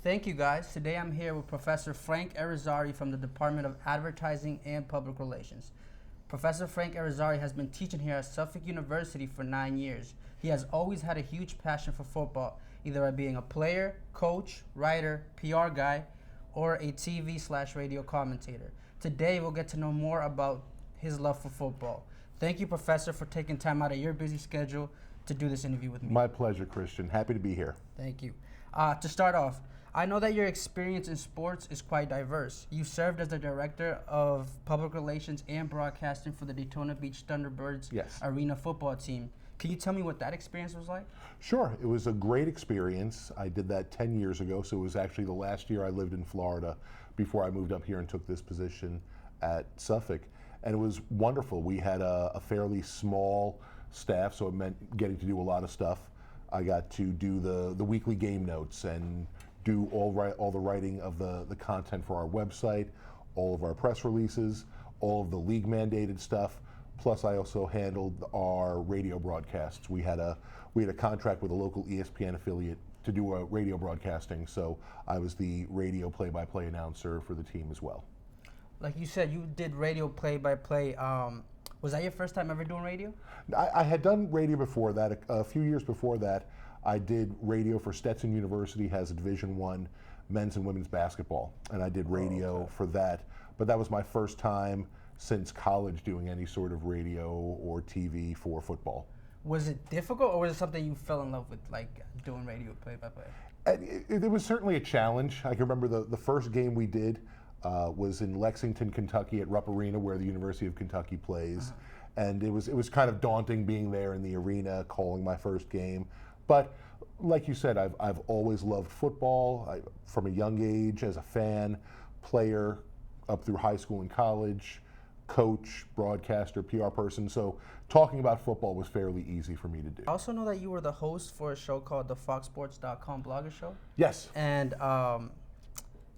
Thank you, guys. Today I'm here with Professor Frank Irizarry from the Department of Advertising and Public Relations. Professor Frank Irizarry has been teaching here at Suffolk University for 9 years. He has always had a huge passion for football, either by being a player, coach, writer, PR guy, or a TV/radio commentator. Today we'll get to know more about his love for football. Thank you, Professor, for taking time out of your busy schedule to do this interview with me. My pleasure, Christian. Happy to be here. Thank you. To start off, I know that your experience in sports is quite diverse. You served as the Director of Public Relations and Broadcasting for the Daytona Beach Thunderbirds Arena football team. Can you tell me what that experience was like? Sure. It was a great experience. I did that 10 years ago, so it was actually the last year I lived in Florida before I moved up here and took this position at Suffolk. And it was wonderful. We had a fairly small staff, so it meant getting to do a lot of stuff. I got to do the weekly game notes and do all the writing of the content for our website, all of our press releases, all of the league mandated stuff. Plus, I also handled our radio broadcasts. We had a contract with a local ESPN affiliate to do a radio broadcasting, so I was the radio play-by-play announcer for the team as well. Like you said, you did radio play-by-play. Was that your first time ever doing radio? I had done radio before that. A few years before that, I did radio for Stetson University, has a Division I men's and women's basketball, and I did radio for that. But that was my first time since college doing any sort of radio or TV for football. Was it difficult, or was it something you fell in love with, like doing radio play-by-play? It was certainly a challenge. I can remember the first game we did was in Lexington, Kentucky at Rupp Arena, where the University of Kentucky plays. And it was kind of daunting being there in the arena, calling my first game. But like you said, I've always loved football from a young age as a fan, player, up through high school and college, coach, broadcaster, PR person. So talking about football was fairly easy for me to do. I also know that you were the host for a show called the FoxSports.com Blogger Show. Yes. And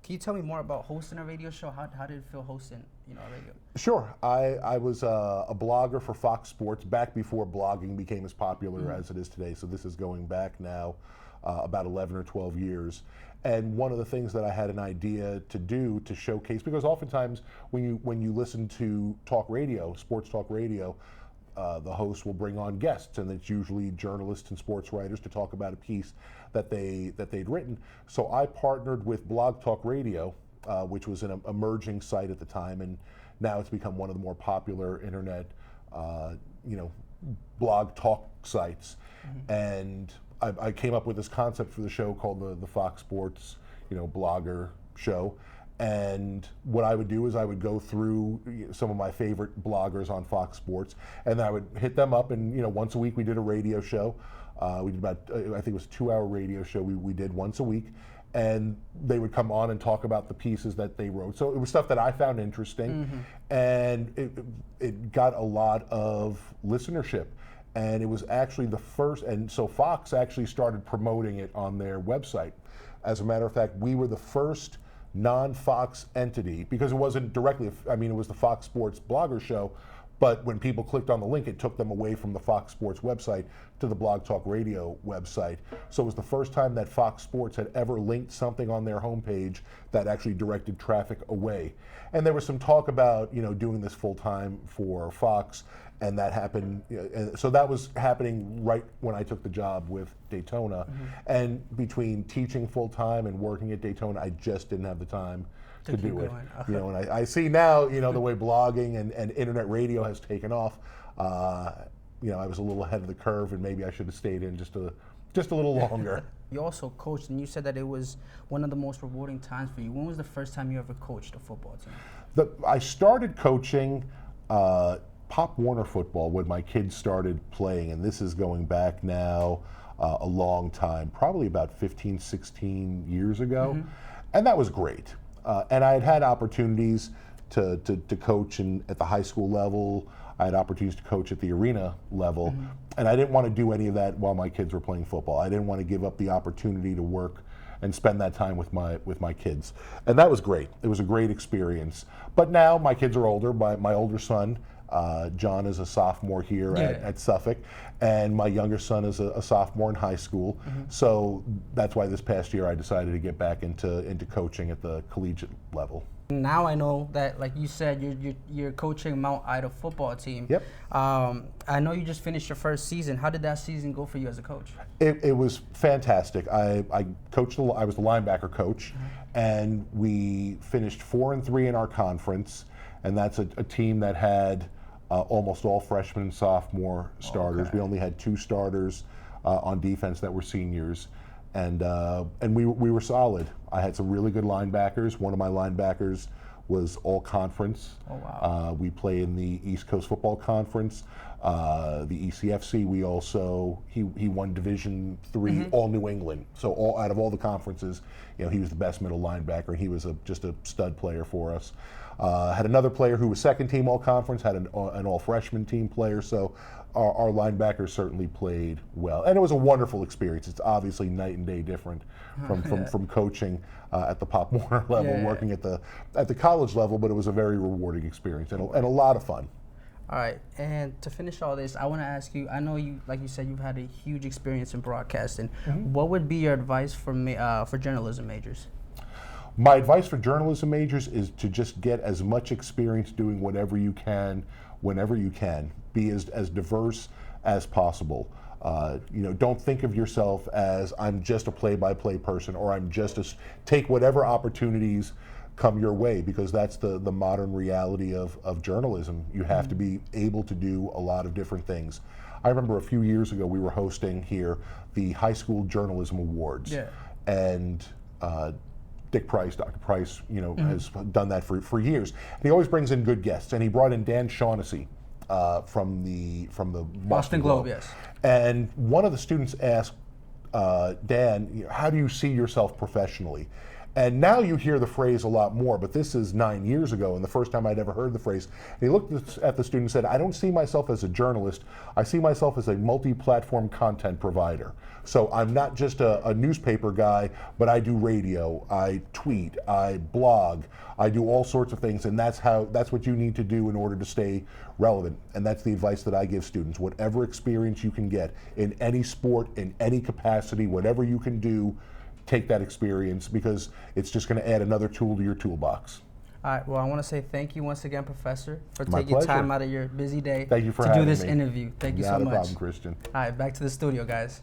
can you tell me more about hosting a radio show? How did it feel hosting, a radio? Sure. I was a blogger for Fox Sports back before blogging became as popular as it is today. So this is going back now about 11 or 12 years. And one of the things that I had an idea to do to showcase, because oftentimes when you listen to talk radio, sports talk radio, the host will bring on guests, and it's usually journalists and sports writers to talk about a piece that they'd written. So I partnered with Blog Talk Radio, which was an emerging site at the time, and now it's become one of the more popular internet, blog talk sites. And I came up with this concept for the show called the Fox Sports, Blogger Show. And what I would do is I would go through some of my favorite bloggers on Fox Sports, and I would hit them up. And once a week we did a radio show. We did about I think it was a 2-hour radio show we did once a week, and they would come on and talk about the pieces that they wrote. So it was stuff that I found interesting, and it got a lot of listenership. And it was actually the first, and so Fox actually started promoting it on their website. As a matter of fact, we were the first non-Fox entity, because it wasn't directly, it was the Fox Sports Blogger Show, but when people clicked on the link, it took them away from the Fox Sports website to the Blog Talk Radio website. So it was the first time that Fox Sports had ever linked something on their homepage that actually directed traffic away. And there was some talk about, doing this full time for Fox, and that happened. And so that was happening right when I took the job with Daytona. And between teaching full time and working at Daytona, I just didn't have the time to do it. And I see now, the way blogging and internet radio has taken off. I was a little ahead of the curve, and maybe I should have stayed in just a little longer. You also coached, and you said that it was one of the most rewarding times for you. When was the first time you ever coached a football team? I started coaching Pop Warner football when my kids started playing, and this is going back now a long time, probably about 15, 16 years ago. And that was great. And I had opportunities to coach at the high school level. I had opportunities to coach at the arena level. And I didn't want to do any of that while my kids were playing football. I didn't want to give up the opportunity to work and spend that time with my kids. And that was great. It was a great experience. But now my kids are older. My older son John is a sophomore here Yeah. at Suffolk, and my younger son is a sophomore in high school. So that's why this past year I decided to get back into coaching at the collegiate level. Now I know that, like you said, you're coaching Mount Ida football team. Yep. I know you just finished your first season. How did that season go for you as a coach? It was fantastic. I coached. I was the linebacker coach, and we finished 4-3 in our conference, and that's a team that had almost all freshmen and sophomore starters. Okay. We only had 2 starters on defense that were seniors, and we were solid. I had some really good linebackers. One of my linebackers was all conference. Oh, wow. We play in the East Coast Football Conference, the ECFC. We also he won Division III All New England. So out of all the conferences, he was the best middle linebacker, and he was just a stud player for us. Had another player who was second team All Conference. Had an all freshman team player. So our linebackers certainly played well, and it was a wonderful experience. It's obviously night and day different from coaching at the Pop Warner level, working at the college level, but it was a very rewarding experience and a lot of fun. All right, and to finish all this, I want to ask you, I know you, like you said, you've had a huge experience in broadcasting. What would be your advice for journalism majors? My advice for journalism majors is to just get as much experience doing whatever you can, whenever you can. Be as diverse as possible. Don't think of yourself as I'm just a play-by-play person, or I'm just take whatever opportunities come your way, because that's the modern reality of journalism. You have to be able to do a lot of different things. I remember a few years ago we were hosting here the High School Journalism Awards. Yeah. And Dick Price, Dr. Price, has done that for years. And he always brings in good guests, and he brought in Dan Shaughnessy from the Boston Globe. Yes. And one of the students asked Dan, how do you see yourself professionally? And now you hear the phrase a lot more, but this is 9 years ago, and the first time I'd ever heard the phrase. And he looked at the student and said, I don't see myself as a journalist, I see myself as a multi-platform content provider. So I'm not just a newspaper guy, but I do radio, I tweet, I blog, I do all sorts of things, and that's what you need to do in order to stay relevant. And that's the advice that I give students. Whatever experience you can get in any sport, in any capacity, whatever you can do, take that experience, because it's just going to add another tool to your toolbox. All right, well, I want to say thank you once again, Professor, for My taking pleasure. time out of your busy day Thank you for to do having this me. interview. Thank you so much. Not a problem, Christian. All right, back to the studio, guys.